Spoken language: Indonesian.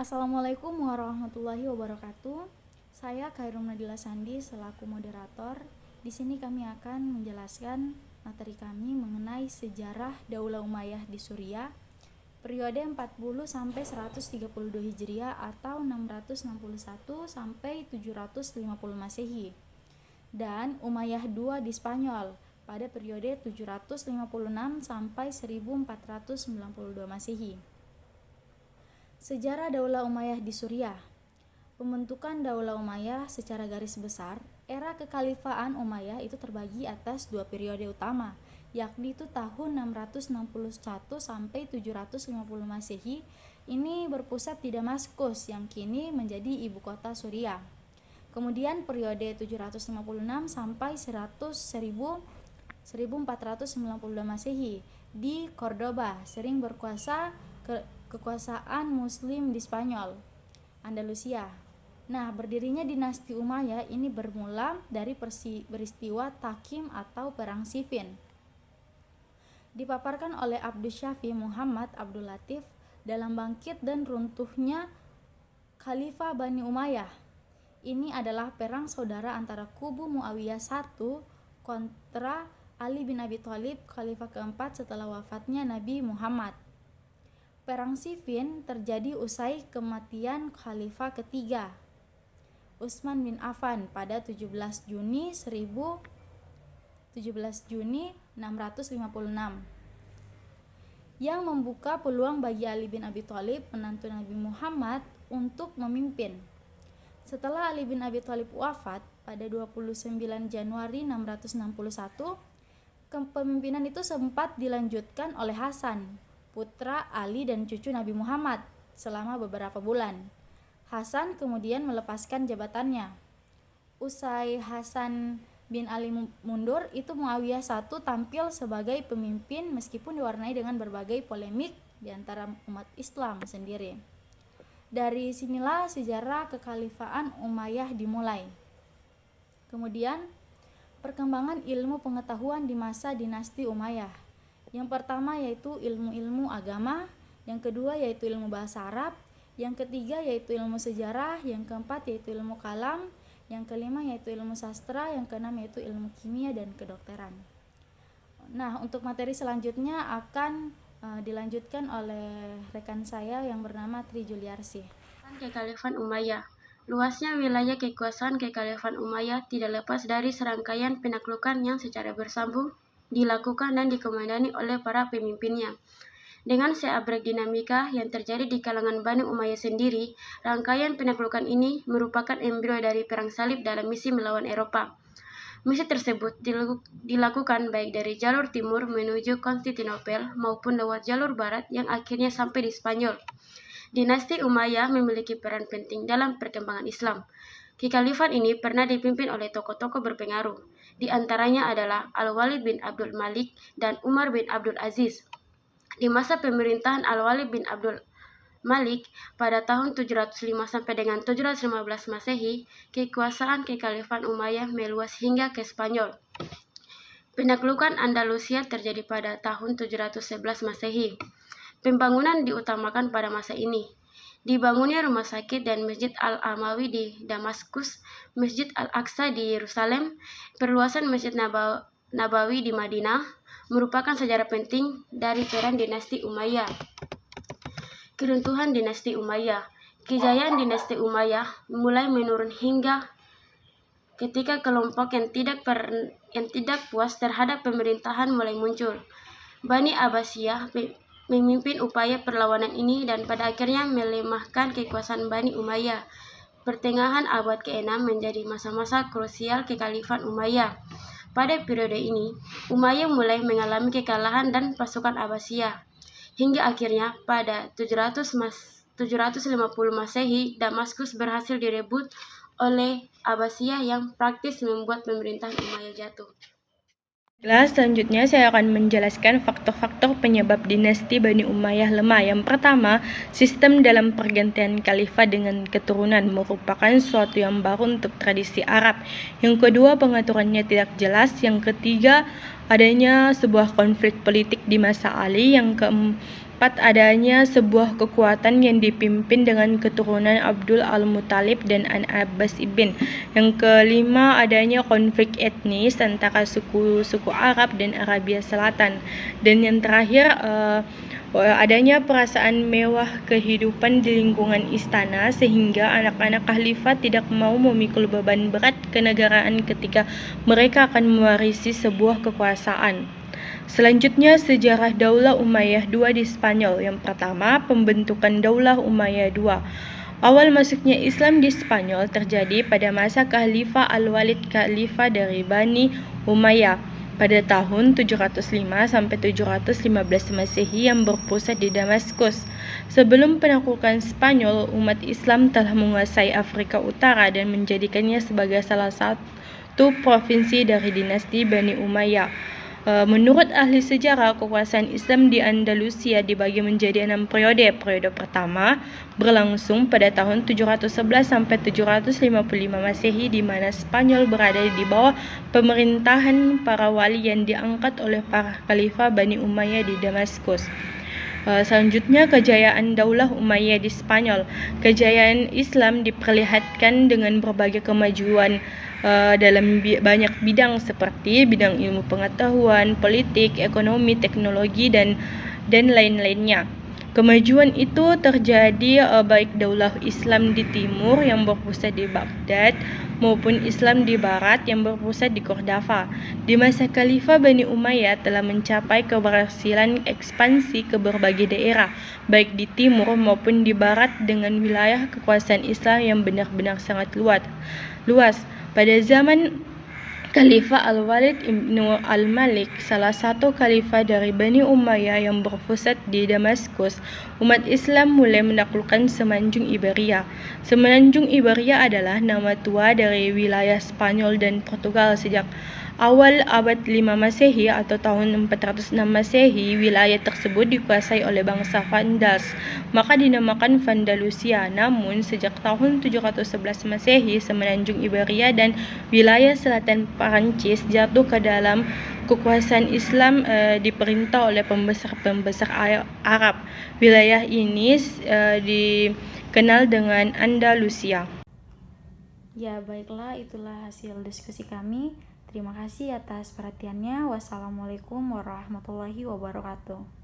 Assalamualaikum warahmatullahi wabarakatuh. Saya Khairul Nadila Sandi selaku moderator. Di sini kami akan menjelaskan materi kami mengenai sejarah Daulah Umayyah di Suriah periode 40 sampai 132 Hijriah atau 661 sampai 750 Masehi dan Umayyah II di Spanyol pada periode 756 sampai 1492 Masehi. Sejarah Daulah Umayyah di Suriah. Pembentukan Daulah Umayyah secara garis besar, era kekhalifahan Umayyah itu terbagi atas dua periode utama, yakni itu tahun 661 sampai 750 Masehi. Ini berpusat di Damaskus yang kini menjadi ibu kota Suriah. Kemudian periode 756 sampai 1492 Masehi di Cordoba, sering berkuasa kekuasaan Muslim di Spanyol, Andalusia. Nah, berdirinya dinasti Umayyah ini bermula dari peristiwa Takim atau Perang Siffin. Dipaparkan oleh Abdus Syafi Muhammad Abdul Latif dalam Bangkit dan Runtuhnya Khalifah Bani Umayyah. Ini adalah perang saudara antara kubu Muawiyah I kontra Ali bin Abi Thalib, khalifah keempat setelah wafatnya Nabi Muhammad. Perang Siffin terjadi usai kematian khalifah ketiga, Utsman bin Affan pada 17 Juni 656 yang membuka peluang bagi Ali bin Abi Thalib, menantu Nabi Muhammad, untuk memimpin. Setelah Ali bin Abi Thalib wafat pada 29 Januari 661, kepemimpinan itu sempat dilanjutkan oleh Hasan, putra Ali dan cucu Nabi Muhammad, selama beberapa bulan. Hasan kemudian melepaskan jabatannya. Usai Hasan bin Ali mundur, itu Muawiyah I tampil sebagai pemimpin meskipun diwarnai dengan berbagai polemik di antara umat Islam sendiri. Dari sinilah sejarah kekhalifahan Umayyah dimulai. Kemudian, perkembangan ilmu pengetahuan di masa dinasti Umayyah. Yang pertama yaitu ilmu-ilmu agama, yang kedua yaitu ilmu bahasa Arab, yang ketiga yaitu ilmu sejarah, yang keempat yaitu ilmu kalam, yang kelima yaitu ilmu sastra, yang keenam yaitu ilmu kimia dan kedokteran. Nah, untuk materi selanjutnya akan dilanjutkan oleh rekan saya yang bernama Tri Juliarsi. Kekhalifahan Umayyah. Luasnya wilayah kekuasaan Kekhalifahan Umayyah tidak lepas dari serangkaian penaklukan yang secara bersambung dilakukan dan dikomandani oleh para pemimpinnya. Dengan seabrek dinamika yang terjadi di kalangan Bani Umayyah sendiri, rangkaian penaklukan ini merupakan embrio dari perang salib dalam misi melawan Eropa. Misi tersebut dilakukan baik dari jalur timur menuju Konstantinopel maupun lewat jalur barat yang akhirnya sampai di Spanyol. Dinasti Umayyah memiliki peran penting dalam perkembangan Islam. Kekhalifahan ini pernah dipimpin oleh tokoh-tokoh berpengaruh. Di antaranya adalah Al-Walid bin Abdul Malik dan Umar bin Abdul Aziz. Di masa pemerintahan Al-Walid bin Abdul Malik pada tahun 705 sampai dengan 715 Masehi, kekuasaan Kekhalifahan Umayyah meluas hingga ke Spanyol. Penaklukan Andalusia terjadi pada tahun 711 Masehi. Pembangunan diutamakan pada masa ini. Dibangunnya rumah sakit dan Masjid Al-Amawi di Damaskus, Masjid Al-Aqsa di Yerusalem, perluasan Masjid Nabawi di Madinah, merupakan sejarah penting dari peran dinasti Umayyah. Keruntuhan dinasti Umayyah. Kejayaan dinasti Umayyah mulai menurun hingga ketika kelompok yang tidak puas terhadap pemerintahan mulai muncul. Bani Abbasiyah memimpin upaya perlawanan ini dan pada akhirnya melemahkan kekuasaan Bani Umayyah. Pertengahan abad ke-6 menjadi masa-masa krusial Kekhalifahan Umayyah. Pada periode ini, Umayyah mulai mengalami kekalahan dan pasukan Abbasiyah. Hingga akhirnya pada 750 Masehi, Damaskus berhasil direbut oleh Abbasiyah yang praktis membuat pemerintahan Umayyah jatuh. Selanjutnya saya akan menjelaskan faktor-faktor penyebab dinasti Bani Umayyah lemah. Yang pertama, sistem dalam pergantian khalifah dengan keturunan merupakan suatu yang baru untuk tradisi Arab. Yang kedua, pengaturannya tidak jelas. Yang ketiga, adanya sebuah konflik politik di masa Ali. Yang keempat, adanya sebuah kekuatan yang dipimpin dengan keturunan Abdul Al-Muthalib dan An-Abbas ibn. Yang kelima, adanya konflik etnis antara suku Arab dan Arabia Selatan. Dan yang terakhir, adanya perasaan mewah kehidupan di lingkungan istana sehingga anak-anak khalifah tidak mau memikul beban berat kenegaraan ketika mereka akan mewarisi sebuah kekuasaan. Selanjutnya, sejarah Daulah Umayyah II di Spanyol. Yang pertama, pembentukan Daulah Umayyah II. Awal masuknya Islam di Spanyol terjadi pada masa Khalifah Al-Walid, Khalifah dari Bani Umayyah pada tahun 705 sampai 715 Masehi yang berpusat di Damaskus. Sebelum penaklukan Spanyol, umat Islam telah menguasai Afrika Utara dan menjadikannya sebagai salah satu provinsi dari dinasti Bani Umayyah. Menurut ahli sejarah, kekuasaan Islam di Andalusia dibagi menjadi 6 periode. Periode pertama berlangsung pada tahun 711 sampai 755 Masehi, di mana Spanyol berada di bawah pemerintahan para wali yang diangkat oleh para khalifah Bani Umayyah di Damaskus. Selanjutnya, kejayaan Daulah Umayyah di Spanyol. Kejayaan Islam diperlihatkan dengan berbagai kemajuan dalam banyak bidang seperti bidang ilmu pengetahuan, politik, ekonomi, teknologi, dan lain-lainnya. Kemajuan itu terjadi baik Daulah Islam di timur yang berpusat di Baghdad maupun Islam di barat yang berpusat di Cordova. Di masa Khalifah Bani Umayyah telah mencapai keberhasilan ekspansi ke berbagai daerah, baik di timur maupun di barat, dengan wilayah kekuasaan Islam yang benar-benar sangat luas. Pada zaman Khalifah Al-Walid Ibnu Al-Malik, salah satu khalifah dari Bani Umayyah yang berpusat di Damaskus, umat Islam mulai menaklukkan Semenanjung Iberia. Semenanjung Iberia adalah nama tua dari wilayah Spanyol dan Portugal. Sejak awal abad 5 Masehi atau tahun 406 Masehi, wilayah tersebut dikuasai oleh bangsa Vandals, maka dinamakan Vandalusia. Namun, sejak tahun 711 Masehi, Semenanjung Iberia dan wilayah selatan Perancis jatuh ke dalam kekuasaan Islam diperintah oleh pembesar-pembesar Arab. Wilayah ini dikenal dengan Andalusia. Ya, baiklah, itulah hasil diskusi kami. Terima kasih atas perhatiannya. Wassalamualaikum warahmatullahi wabarakatuh.